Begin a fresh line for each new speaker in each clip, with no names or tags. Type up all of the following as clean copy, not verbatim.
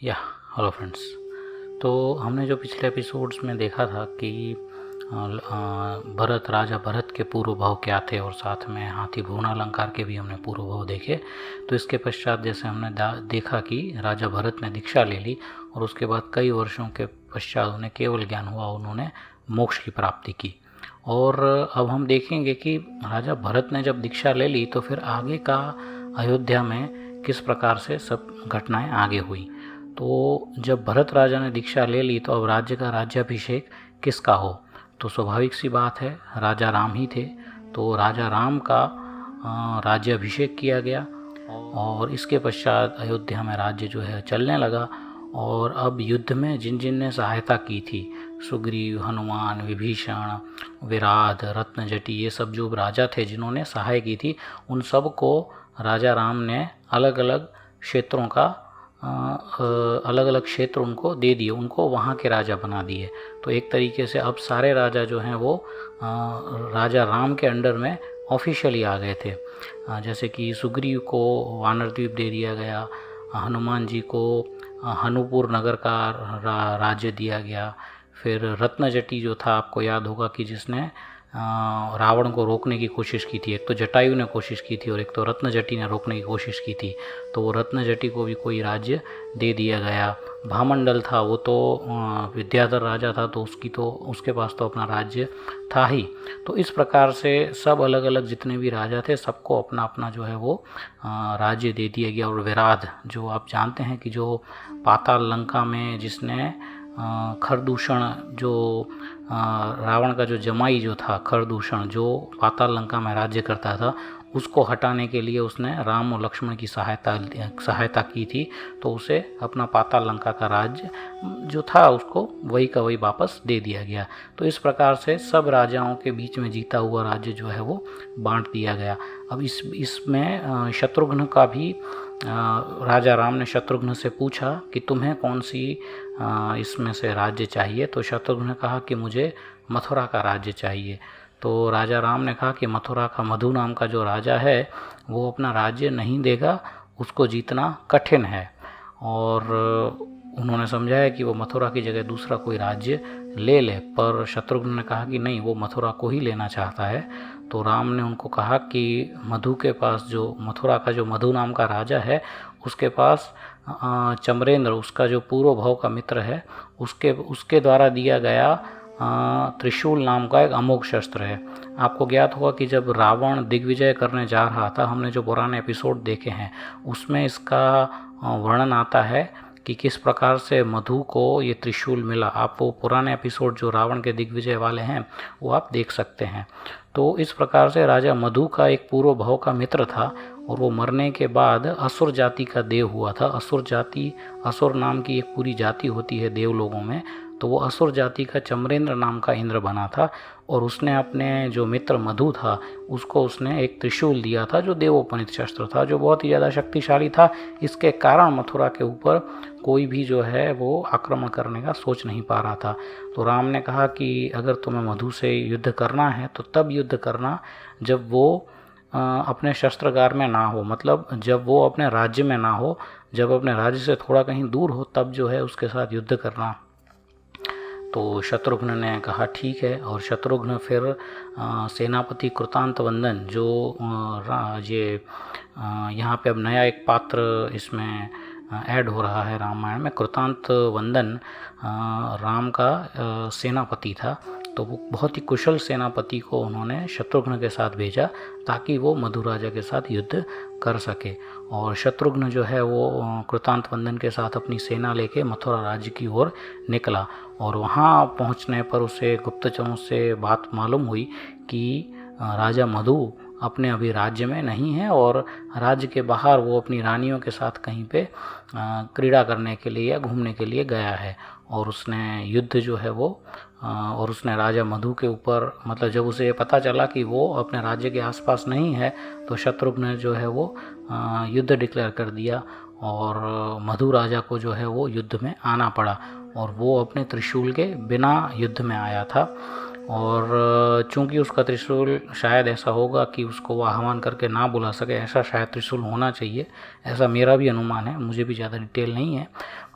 या hello friends. तो हमने जो पिछले एपिसोड्स में देखा था कि राजा भरत के पूर्व भाव क्या थे और साथ में हाथी भुवनालंकार के भी हमने पूर्व भाव देखे। तो इसके पश्चात जैसे हमने देखा कि राजा भरत ने दीक्षा ले ली और उसके बाद कई वर्षों के पश्चात उन्हें केवल ज्ञान हुआ, उन्होंने मोक्ष की प्राप्ति की। और अब हम देखेंगे कि राजा भरत ने जब दीक्षा ले ली तो फिर आगे का अयोध्या में किस प्रकार से सब घटनाएं आगे हुई। तो जब भरत राजा ने दीक्षा ले ली तो अब राज्य का राज्याभिषेक किसका हो, तो स्वाभाविक सी बात है राजा राम ही थे। तो राजा राम का राज्याभिषेक किया गया और इसके पश्चात अयोध्या में राज्य जो है चलने लगा। और अब युद्ध में जिन जिन ने सहायता की थी, सुग्रीव, हनुमान, विभीषण, विराध, रत्नजटी, ये सब जो राजा थे जिन्होंने सहाय की थी, उन सब को राजा राम ने अलग अलग क्षेत्रों का अलग अलग क्षेत्र उनको दे दिए, उनको वहाँ के राजा बना दिए। तो एक तरीके से अब सारे राजा जो हैं वो राजा राम के अंडर में ऑफिशियली आ गए थे। जैसे कि सुग्रीव को वानर द्वीप दे दिया गया, हनुमान जी को हनुपुर नगर का राज्य दिया गया। फिर रत्नजटी जो था, आपको याद होगा कि जिसने रावण को रोकने की कोशिश की थी, एक तो जटायु ने कोशिश की थी और एक तो रत्नजटी ने रोकने की कोशिश की थी, तो वो रत्नजटी को भी कोई राज्य दे दिया गया। भामंडल था, वो तो विद्याधर राजा था, तो उसके पास तो अपना राज्य था ही। तो इस प्रकार से सब अलग अलग जितने भी राजा थे सबको अपना अपना जो है वो राज्य दे दिया गया। और विराध, जो आप जानते हैं कि जो पाताल लंका में जिसने खरदूषण, जो रावण का जो जमाई जो था खरदूषण, जो पाताल लंका में राज्य करता था, उसको हटाने के लिए उसने राम और लक्ष्मण की सहायता की थी। तो उसे अपना पाताल लंका का राज्य जो था उसको वही का वही वापस दे दिया गया। तो इस प्रकार से सब राजाओं के बीच में जीता हुआ राज्य जो है वो बांट दिया गया। अब इसमें शत्रुघ्न का भी राजा राम ने शत्रुघ्न से पूछा कि तुम्हें कौन सी इसमें से राज्य चाहिए। तो शत्रुघ्न ने कहा कि मुझे मथुरा का राज्य चाहिए। तो राजा राम ने कहा कि मथुरा का मधु नाम का जो राजा है वो अपना राज्य नहीं देगा, उसको जीतना कठिन है। और उन्होंने समझाया कि वो मथुरा की जगह दूसरा कोई राज्य ले ले, पर शत्रुघ्न ने कहा कि नहीं, वो मथुरा को ही लेना चाहता है। तो राम ने उनको कहा कि मधु के पास, जो मथुरा का जो मधु नाम का राजा है, उसके पास चमरेंद्र, उसका जो पूर्व भाव का मित्र है, उसके द्वारा दिया गया त्रिशूल नाम का एक अमोघ शस्त्र है। आपको ज्ञात होगा कि जब रावण दिग्विजय करने जा रहा था, हमने जो पुराने एपिसोड देखे हैं उसमें इसका वर्णन आता है कि किस प्रकार से मधु को ये त्रिशूल मिला। आप वो पुराने एपिसोड जो रावण के दिग्विजय वाले हैं वो आप देख सकते हैं। तो इस प्रकार से राजा मधु का एक पूर्व भाव का मित्र था और वो मरने के बाद असुर जाति का देव हुआ था। असुर नाम की एक पूरी जाति होती है देवलोगों में, तो वो असुर जाति का चमरेंद्र नाम का इंद्र बना था और उसने अपने जो मित्र मधु था उसको उसने एक त्रिशूल दिया था जो देवोपनीत शस्त्र था, जो बहुत ही ज़्यादा शक्तिशाली था। इसके कारण मथुरा के ऊपर कोई भी जो है वो आक्रमण करने का सोच नहीं पा रहा था। तो राम ने कहा कि अगर तुम्हें मधु से युद्ध करना है तो तब युद्ध करना जब वो अपने शस्त्रागार में ना हो, मतलब जब वो अपने राज्य में ना हो, जब अपने राज्य से थोड़ा कहीं दूर हो तब जो है उसके साथ युद्ध करना। तो शत्रुघ्न ने कहा ठीक है। और शत्रुघ्न फिर सेनापति कृतांत वंदन, जो ये यहाँ पे अब नया एक पात्र इसमें ऐड हो रहा है रामायण में, कृतांत वंदन राम का सेनापति था। तो वो बहुत ही कुशल सेनापति को उन्होंने शत्रुघ्न के साथ भेजा ताकि वो मधु राजा के साथ युद्ध कर सके। और शत्रुघ्न जो है वो कृतांत वंदन के साथ अपनी सेना लेके मथुरा राज्य की ओर निकला। और वहाँ पहुँचने पर उसे गुप्तचरों से बात मालूम हुई कि राजा मधु अपने अभी राज्य में नहीं है और राज्य के बाहर वो अपनी रानियों के साथ कहीं पे क्रीड़ा करने के लिए या घूमने के लिए गया है। और उसने युद्ध जो है वो और उसने राजा मधु के ऊपर, मतलब जब उसे पता चला कि वो अपने राज्य के आसपास नहीं है तो शत्रुघ्न जो है वो युद्ध डिक्लेयर कर दिया और मधु राजा को जो है वो युद्ध में आना पड़ा। और वो अपने त्रिशूल के बिना युद्ध में आया था। और चूंकि उसका त्रिशूल शायद ऐसा होगा कि उसको वो आह्वान करके ना बुला सके, ऐसा शायद त्रिशूल होना चाहिए, ऐसा मेरा भी अनुमान है, मुझे भी ज़्यादा डिटेल नहीं है।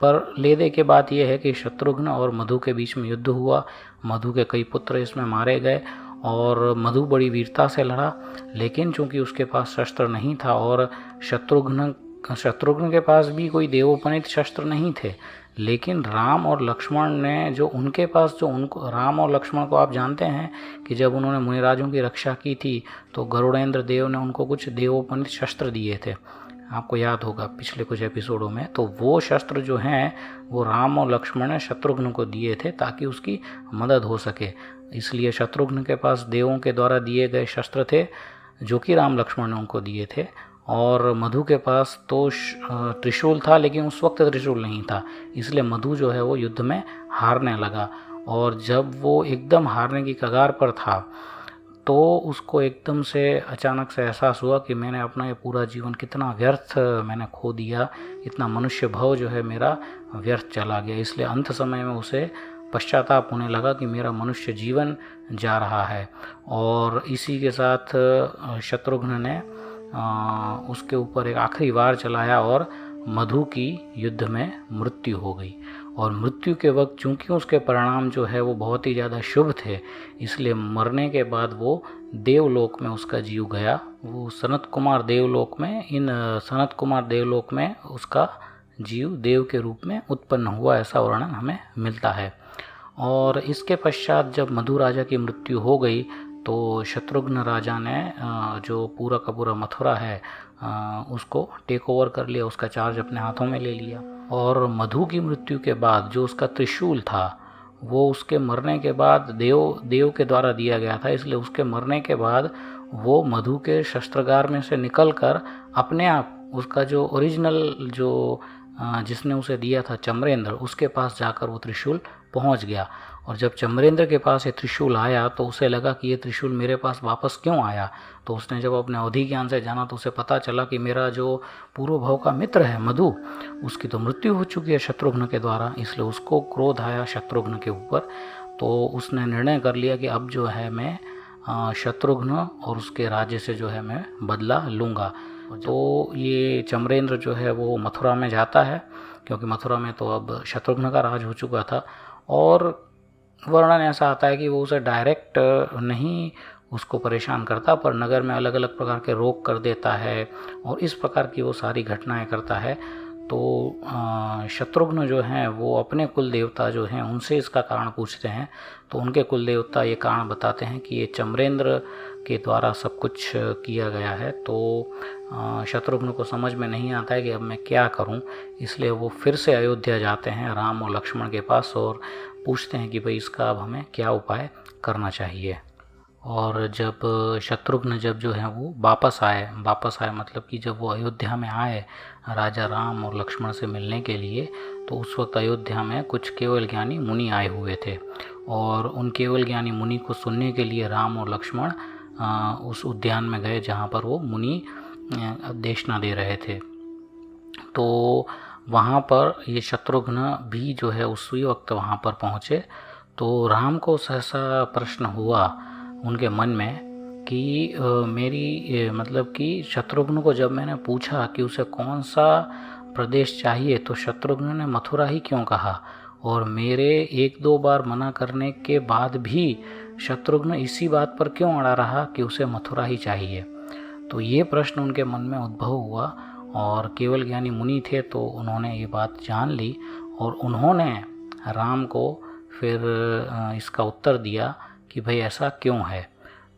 पर ले दे के बात यह है कि शत्रुघ्न और मधु के बीच में युद्ध हुआ, मधु के कई पुत्र इसमें मारे गए और मधु बड़ी वीरता से लड़ा, लेकिन चूंकि उसके पास शस्त्र नहीं था और शत्रुघ्न के पास भी कोई देवोपनीत शस्त्र नहीं थे, लेकिन राम और लक्ष्मण ने जो उनके पास जो उनको राम और लक्ष्मण को आप जानते हैं कि जब उन्होंने मुनिराजों की रक्षा की थी तो गरुड़ेंद्र देव ने उनको कुछ देवोपनीत शस्त्र दिए थे, आपको याद होगा पिछले कुछ एपिसोडों में। तो वो शस्त्र जो हैं वो राम और लक्ष्मण ने शत्रुघ्न को दिए थे ताकि उसकी मदद हो सके, इसलिए शत्रुघ्न के पास देवों के द्वारा दिए गए शस्त्र थे जो कि राम लक्ष्मण ने उनको दिए थे। और मधु के पास तो त्रिशूल था, लेकिन उस वक्त त्रिशूल नहीं था, इसलिए मधु जो है वो युद्ध में हारने लगा। और जब वो एकदम हारने की कगार पर था तो उसको एकदम से अचानक से एहसास हुआ कि मैंने अपना ये पूरा जीवन कितना व्यर्थ मैंने खो दिया, इतना मनुष्य भाव जो है मेरा व्यर्थ चला गया। इसलिए अंत समय में उसे पश्चाताप होने लगा कि मेरा मनुष्य जीवन जा रहा है। और इसी के साथ शत्रुघ्न ने उसके ऊपर एक आखिरी वार चलाया और मधु की युद्ध में मृत्यु हो गई। और मृत्यु के वक्त चूंकि उसके परिणाम जो है वो बहुत ही ज़्यादा शुभ थे, इसलिए मरने के बाद वो देवलोक में उसका जीव गया। वो सनत कुमार देवलोक में उसका जीव देव के रूप में उत्पन्न हुआ, ऐसा वर्णन हमें मिलता है। और इसके पश्चात जब मधु राजा की मृत्यु हो गई तो शत्रुघ्न राजा ने जो पूरा का पूरा मथुरा है उसको टेक ओवर कर लिया, उसका चार्ज अपने हाथों में ले लिया। और मधु की मृत्यु के बाद जो उसका त्रिशूल था वो उसके मरने के बाद देव के द्वारा दिया गया था, इसलिए उसके मरने के बाद वो मधु के शस्त्रागार में से निकलकर अपने आप उसका जो ओरिजिनल जो जिसने उसे दिया था चमरेंद्र, उसके पास जाकर वो त्रिशूल पहुंच गया। और जब चमरेंद्र के पास ये त्रिशूल आया तो उसे लगा कि ये त्रिशूल मेरे पास वापस क्यों आया। तो उसने जब अपने अवधि ज्ञान से जाना तो उसे पता चला कि मेरा जो पूर्व भाव का मित्र है मधु, उसकी तो मृत्यु हो चुकी है शत्रुघ्न के द्वारा, इसलिए उसको क्रोध आया शत्रुघ्न के ऊपर। तो उसने निर्णय कर लिया कि अब जो है मैं शत्रुघ्न और उसके राज्य से जो है मैं बदला लूँगा। तो ये चमरेंद्र जो है वो मथुरा में जाता है, क्योंकि मथुरा में तो अब शत्रुघ्न का राज हो चुका था। और वर्णन ऐसा आता है कि वो उसे डायरेक्ट नहीं उसको परेशान करता, पर नगर में अलग अलग प्रकार के रोक कर देता है और इस प्रकार की वो सारी घटनाएं करता है। तो शत्रुघ्न जो हैं वो अपने कुल देवता जो हैं उनसे इसका कारण पूछते हैं, तो उनके कुल देवता ये कारण बताते हैं कि ये चमरेंद्र के द्वारा सब कुछ किया गया है। तो शत्रुघ्न को समझ में नहीं आता है कि अब मैं क्या करूं, इसलिए वो फिर से अयोध्या जाते हैं राम और लक्ष्मण के पास और पूछते हैं कि भाई इसका अब हमें क्या उपाय करना चाहिए। और जब शत्रुघ्न जो है वो वापस आए मतलब कि जब वो अयोध्या में आए राजा राम और लक्ष्मण से मिलने के लिए, तो उस वक्त अयोध्या में कुछ केवल ज्ञानी मुनि आए हुए थे। और उन केवल ज्ञानी मुनि को सुनने के लिए राम और लक्ष्मण उस उद्यान में गए जहाँ पर वो मुनि देशना दे रहे थे। तो वहाँ पर ये शत्रुघ्न भी जो है उसी वक्त वहाँ पर पहुँचे। तो राम को सहसा प्रश्न हुआ उनके मन में कि मतलब कि शत्रुघ्न को जब मैंने पूछा कि उसे कौन सा प्रदेश चाहिए तो शत्रुघ्न ने मथुरा ही क्यों कहा, और मेरे एक दो बार मना करने के बाद भी शत्रुघ्न इसी बात पर क्यों अड़ा रहा कि उसे मथुरा ही चाहिए। तो ये प्रश्न उनके मन में उद्भव हुआ और केवल ज्ञानी मुनि थे तो उन्होंने ये बात जान ली और उन्होंने राम को फिर इसका उत्तर दिया कि भाई ऐसा क्यों है।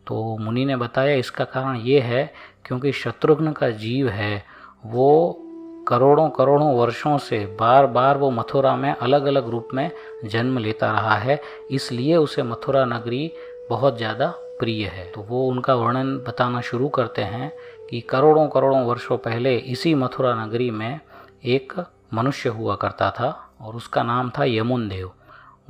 तो मुनि ने बताया इसका कारण ये है क्योंकि शत्रुघ्न का जीव है वो करोड़ों करोड़ों वर्षों से बार बार वो मथुरा में अलग अलग रूप में जन्म लेता रहा है, इसलिए उसे मथुरा नगरी बहुत ज़्यादा प्रिय है। तो वो उनका वर्णन बताना शुरू करते हैं कि करोड़ों करोड़ों वर्षों पहले इसी मथुरा नगरी में एक मनुष्य हुआ करता था और उसका नाम था यमुन देव।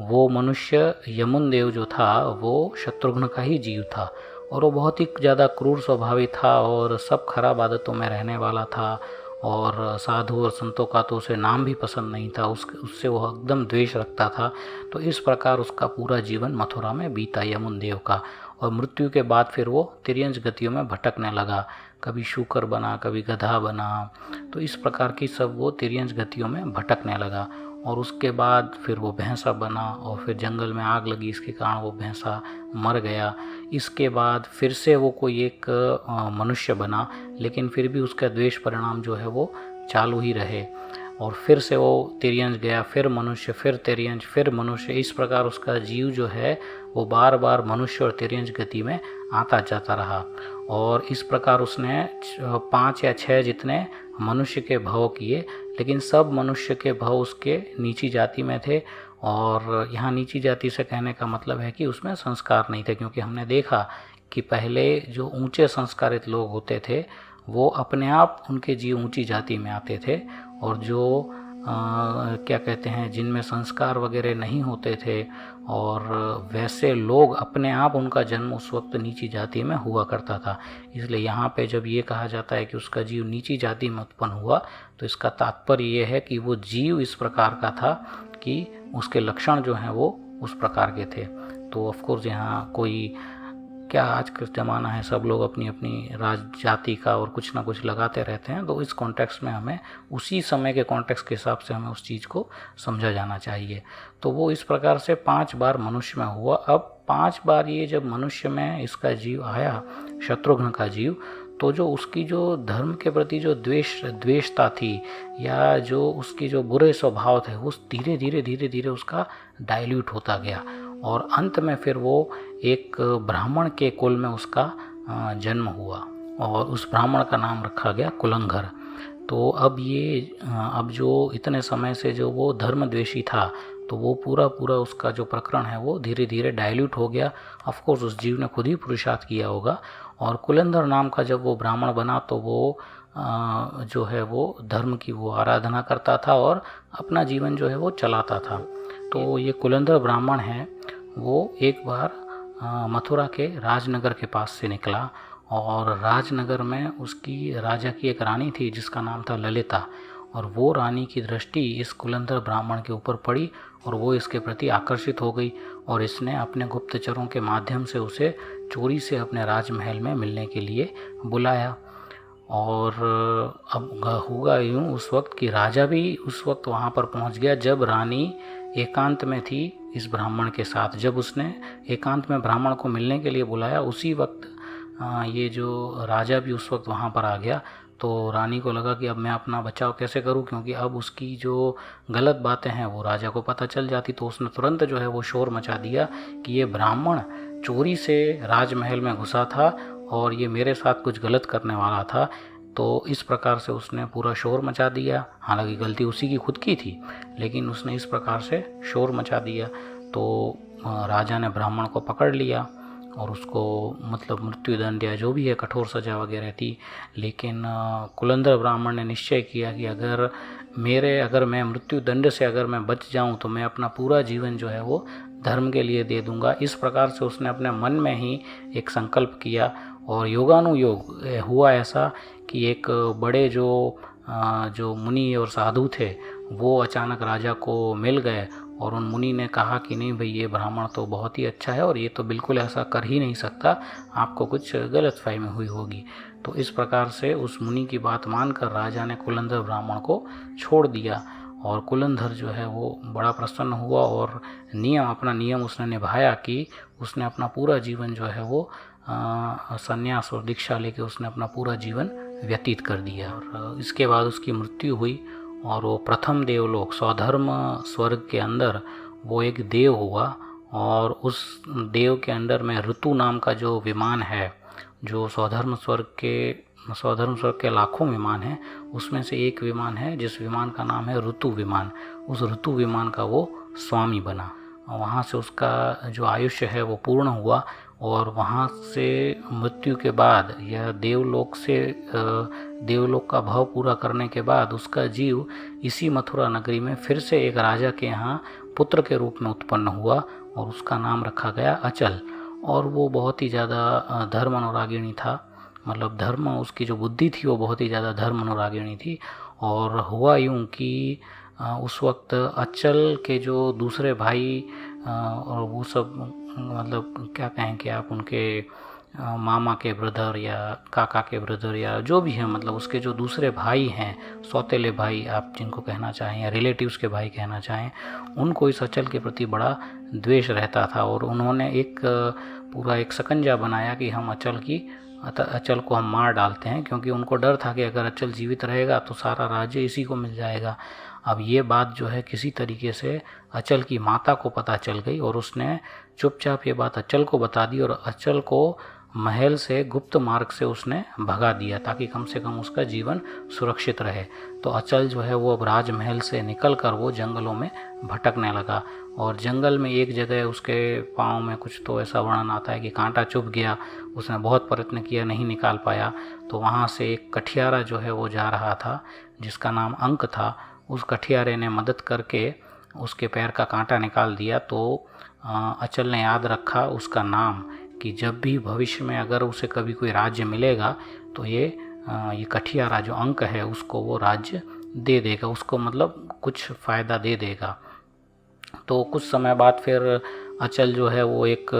वो मनुष्य यमुन देव जो था वो शत्रुघ्न का ही जीव था और वो बहुत ही ज़्यादा क्रूर स्वभावी था और सब खराब आदतों में रहने वाला था और साधु और संतों का तो उसे नाम भी पसंद नहीं था, उससे वो एकदम द्वेष रखता था। तो इस प्रकार उसका पूरा जीवन मथुरा में बीता यमुनदेव का। और मृत्यु के बाद फिर वो तिर्यंच गतियों में भटकने लगा, कभी शूकर बना, कभी गधा बना। तो इस प्रकार की सब वो तिर्यंच गतियों में भटकने लगा। और उसके बाद फिर वो भैंसा बना, और फिर जंगल में आग लगी, इसके कारण वो भैंसा मर गया। इसके बाद फिर से वो कोई एक मनुष्य बना, लेकिन फिर भी उसका द्वेष परिणाम जो है वो चालू ही रहे। और फिर से वो तिर्यंच गया, फिर मनुष्य, फिर तिर्यंच, फिर मनुष्य। इस प्रकार उसका जीव जो है वो बार बार मनुष्य और तिर्यंच गति में आता जाता रहा। और इस प्रकार उसने 5 या 6 जितने मनुष्य के भव किए, लेकिन सब मनुष्य के भव उसके नीची जाति में थे। और यहाँ नीची जाति से कहने का मतलब है कि उसमें संस्कार नहीं थे, क्योंकि हमने देखा कि पहले जो ऊंचे संस्कारित लोग होते थे वो अपने आप उनके जीव ऊंची जाति में आते थे, और जो क्या कहते हैं, जिनमें संस्कार वगैरह नहीं होते थे और वैसे लोग अपने आप उनका जन्म उस वक्त नीची जाति में हुआ करता था। इसलिए यहाँ पे जब ये कहा जाता है कि उसका जीव नीची जाति में उत्पन्न हुआ, तो इसका तात्पर्य ये है कि वो जीव इस प्रकार का था कि उसके लक्षण जो हैं वो उस प्रकार के थे। तो ऑफकोर्स यहाँ कोई क्या, आज का ज़माना है, सब लोग अपनी अपनी राज जाति का और कुछ ना कुछ लगाते रहते हैं। तो इस कॉन्टेक्स्ट में हमें उसी समय के कॉन्टेक्स्ट के हिसाब से हमें उस चीज़ को समझा जाना चाहिए। तो वो इस प्रकार से 5 बार मनुष्य में हुआ। अब 5 बार ये जब मनुष्य में इसका जीव आया, शत्रुघ्न का जीव, तो जो उसकी जो धर्म के प्रति जो द्वेषता थी, या जो उसकी जो बुरे स्वभाव थे, वो धीरे धीरे उसका डाइल्यूट होता गया। और अंत में फिर वो एक ब्राह्मण के कुल में उसका जन्म हुआ, और उस ब्राह्मण का नाम रखा गया कुलंगर। तो अब जो इतने समय से जो वो धर्मद्वेषी था, तो वो पूरा उसका जो प्रकरण है वो धीरे धीरे डाइल्यूट हो गया। ऑफकोर्स उस जीव ने खुद ही पुरुषार्थ किया होगा। और कुलंदर नाम का जब वो ब्राह्मण बना, तो वो जो है वो धर्म की वो आराधना करता था और अपना जीवन जो है वो चलाता था। तो ये कुलंदर ब्राह्मण है, वो एक बार मथुरा के राजनगर के पास से निकला, और राजनगर में उसकी राजा की एक रानी थी जिसका नाम था ललिता। और वो रानी की दृष्टि इस कुलंदर ब्राह्मण के ऊपर पड़ी, और वो इसके प्रति आकर्षित हो गई, और इसने अपने गुप्तचरों के माध्यम से उसे चोरी से अपने राजमहल में मिलने के लिए बुलाया। और अब हुआ यूँ उस वक्त कि राजा भी उस वक्त वहाँ पर पहुँच गया जब रानी एकांत में थी इस ब्राह्मण के साथ। जब उसने एकांत में ब्राह्मण को मिलने के लिए बुलाया, उसी वक्त ये जो राजा भी उस वक्त वहाँ पर आ गया। तो रानी को लगा कि अब मैं अपना बचाव कैसे करूं, क्योंकि अब उसकी जो गलत बातें हैं वो राजा को पता चल जाती। तो उसने तुरंत जो है वो शोर मचा दिया कि ये ब्राह्मण चोरी से राजमहल में घुसा था और ये मेरे साथ कुछ गलत करने वाला था। तो इस प्रकार से उसने पूरा शोर मचा दिया। हालांकि गलती उसी की खुद की थी, लेकिन उसने इस प्रकार से शोर मचा दिया। तो राजा ने ब्राह्मण को पकड़ लिया और उसको मतलब मृत्युदंड या जो भी है कठोर सजा वगैरह थी। लेकिन कुलंदर ब्राह्मण ने निश्चय किया कि अगर मैं मृत्युदंड से अगर मैं बच जाऊं तो मैं अपना पूरा जीवन जो है वो धर्म के लिए दे दूंगा। इस प्रकार से उसने अपने मन में ही एक संकल्प किया, और योगानुयोग हुआ ऐसा कि एक बड़े जो मुनि और साधु थे वो अचानक राजा को मिल गए, और उन मुनि ने कहा कि नहीं भाई, ये ब्राह्मण तो बहुत ही अच्छा है और ये तो बिल्कुल ऐसा कर ही नहीं सकता, आपको कुछ गलतफहमी हुई होगी। तो इस प्रकार से उस मुनि की बात मानकर राजा ने कुलंदर ब्राह्मण को छोड़ दिया, और कुलंदर जो है वो बड़ा प्रसन्न हुआ और अपना नियम उसने निभाया कि उसने अपना पूरा जीवन जो है वो संन्यास और दीक्षा लेके उसने अपना पूरा जीवन व्यतीत कर दिया। और इसके बाद उसकी मृत्यु हुई, और वो प्रथम देवलोक स्वधर्म स्वर्ग के अंदर वो एक देव हुआ, और उस देव के अंदर में ऋतु नाम का जो विमान है, जो स्वधर्म स्वर्ग के लाखों विमान हैं उसमें से एक विमान है जिस विमान का नाम है ऋतु विमान। उस ऋतु विमान का वो स्वामी बना। वहाँ से उसका जो आयुष्य है वो पूर्ण हुआ, और वहाँ से मृत्यु के बाद यह देवलोक का भाव पूरा करने के बाद उसका जीव इसी मथुरा नगरी में फिर से एक राजा के यहाँ पुत्र के रूप में उत्पन्न हुआ, और उसका नाम रखा गया अचल। और वो बहुत ही ज़्यादा धर्म अनुरागिणी था, मतलब धर्म, उसकी जो बुद्धि थी वो बहुत ही ज़्यादा धर्म अनुरागिणी थी। और हुआ यूँ कि उस वक्त अचल के जो दूसरे भाई और वो सब, मतलब क्या कहें कि आप उनके मामा के ब्रदर या काका के ब्रदर या जो भी हैं, मतलब उसके जो दूसरे भाई हैं, सौतेले भाई आप जिनको कहना चाहें या रिलेटिव्स के भाई कहना चाहें, उनको इस अचल के प्रति बड़ा द्वेष रहता था। और उन्होंने एक पूरा एक शिकंजा बनाया कि हम अचल को हम मार डालते हैं, क्योंकि उनको डर था कि अगर अचल जीवित रहेगा तो सारा राज्य इसी को मिल जाएगा। अब ये बात जो है किसी तरीके से अचल की माता को पता चल गई और उसने चुपचाप ये बात अचल को बता दी और अचल को महल से गुप्त मार्ग से उसने भगा दिया ताकि कम से कम उसका जीवन सुरक्षित रहे। तो अचल जो है वो अब राजमहल से निकल कर वो जंगलों में भटकने लगा। और जंगल में एक जगह उसके पाँव में कुछ तो ऐसा वर्णन आता है कि कांटा चुभ गया, उसने बहुत प्रयत्न किया, नहीं निकाल पाया। तो वहाँ से एक कठियारा जो है वो जा रहा था जिसका नाम अंक था। उस कठियारे ने मदद करके उसके पैर का कांटा निकाल दिया। तो अचल ने याद रखा उसका नाम कि जब भी भविष्य में अगर उसे कभी कोई राज्य मिलेगा तो ये कठियारा जो अंक है उसको वो राज्य दे देगा, उसको मतलब कुछ फ़ायदा दे देगा। तो कुछ समय बाद फिर अचल जो है वो एक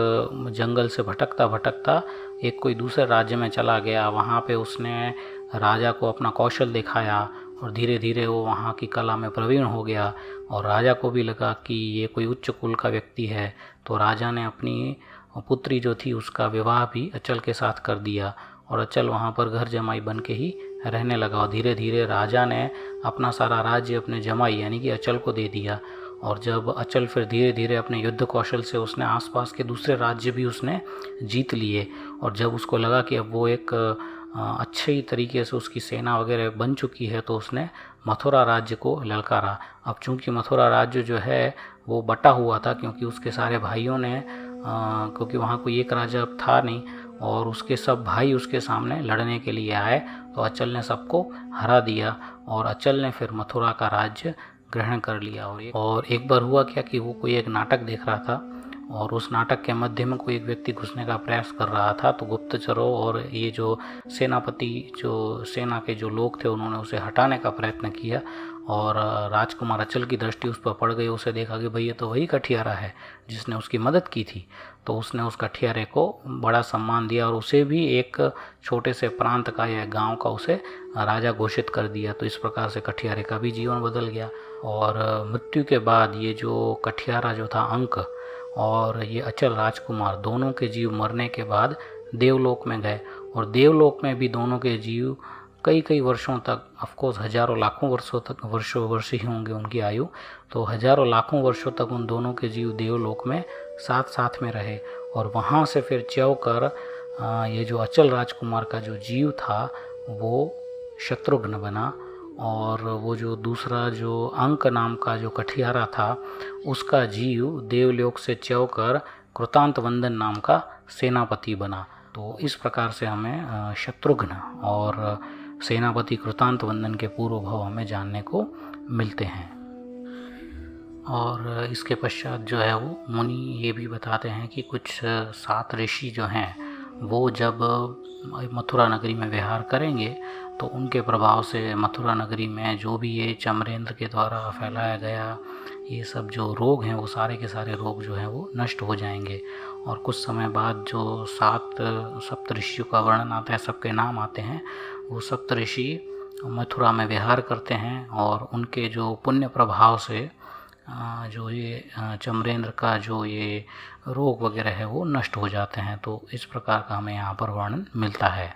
जंगल से भटकता भटकता एक कोई दूसरे राज्य में चला गया। वहाँ पे उसने राजा को अपना कौशल दिखाया और धीरे धीरे वो वहाँ की कला में प्रवीण हो गया। और राजा को भी लगा कि ये कोई उच्च कुल का व्यक्ति है, तो राजा ने अपनी पुत्री जो थी उसका विवाह भी अचल के साथ कर दिया और अचल वहाँ पर घर जमाई बन के ही रहने लगा। और धीरे धीरे राजा ने अपना सारा राज्य अपने जमाई यानी कि अचल को दे दिया। और जब अचल फिर धीरे धीरे अपने युद्ध कौशल से उसने आसपास के दूसरे राज्य भी उसने जीत लिए। और जब उसको लगा कि अब वो एक अच्छे तरीके से उसकी सेना वगैरह बन चुकी है तो उसने मथुरा राज्य को ललकारा। अब चूंकि मथुरा राज्य जो है वो बटा हुआ था, क्योंकि उसके सारे भाइयों ने क्योंकि वहाँ कोई एक राजा अब था नहीं और उसके सब भाई उसके सामने लड़ने के लिए आए, तो अचल ने सबको हरा दिया और अचल ने फिर मथुरा का राज्य ग्रहण कर लिया। और एक बार हुआ क्या कि वो कोई एक नाटक देख रहा था और उस नाटक के मध्य में कोई एक व्यक्ति घुसने का प्रयास कर रहा था। तो गुप्तचरों और ये जो सेनापति, जो सेना के जो लोग थे, उन्होंने उसे हटाने का प्रयत्न किया और राजकुमार अचल की दृष्टि उस पर पड़ गई। उसे देखा कि भाई ये तो वही कठियारा है जिसने उसकी मदद की थी। तो उसने उस कठियारे को बड़ा सम्मान दिया और उसे भी एक छोटे से प्रांत का या गांव का उसे राजा घोषित कर दिया। तो इस प्रकार से कठियारे का भी जीवन बदल गया। और मृत्यु के बाद ये जो कठियारा जो था अंक और ये अचल राजकुमार, दोनों के जीव मरने के बाद देवलोक में गए और देवलोक में भी दोनों के जीव कई कई वर्षों तक, ऑफकोर्स हजारों लाखों वर्षों तक, वर्ष ही होंगे उनकी आयु, तो हजारों लाखों वर्षों तक उन दोनों के जीव देवलोक में साथ साथ में रहे। और वहाँ से फिर च्यों कर ये जो अचल राजकुमार का जो जीव था वो शत्रुघ्न बना और वो जो दूसरा जो अंक नाम का जो कठियारा था उसका जीव देवलोक से च्यों कर कृतांत वंदन नाम का सेनापति बना। तो इस प्रकार से हमें शत्रुघ्न और सेनापति कृतांत वंदन के पूर्व भाव हमें जानने को मिलते हैं। और इसके पश्चात जो है वो मुनि ये भी बताते हैं कि कुछ 7 ऋषि जो हैं वो जब मथुरा नगरी में विहार करेंगे तो उनके प्रभाव से मथुरा नगरी में जो भी ये चमरेंद्र के द्वारा फैलाया गया ये सब जो रोग हैं वो सारे के सारे रोग जो हैं वो नष्ट हो जाएंगे। और कुछ समय बाद जो 7 सप्तऋषियों का वर्णन आता है, सबके नाम आते हैं, वो सप्तऋषि मथुरा में विहार करते हैं और उनके जो पुण्य प्रभाव से जो ये चमरेंद्र का जो ये रोग वगैरह है वो नष्ट हो जाते हैं। तो इस प्रकार का हमें यहाँ पर वर्णन मिलता है।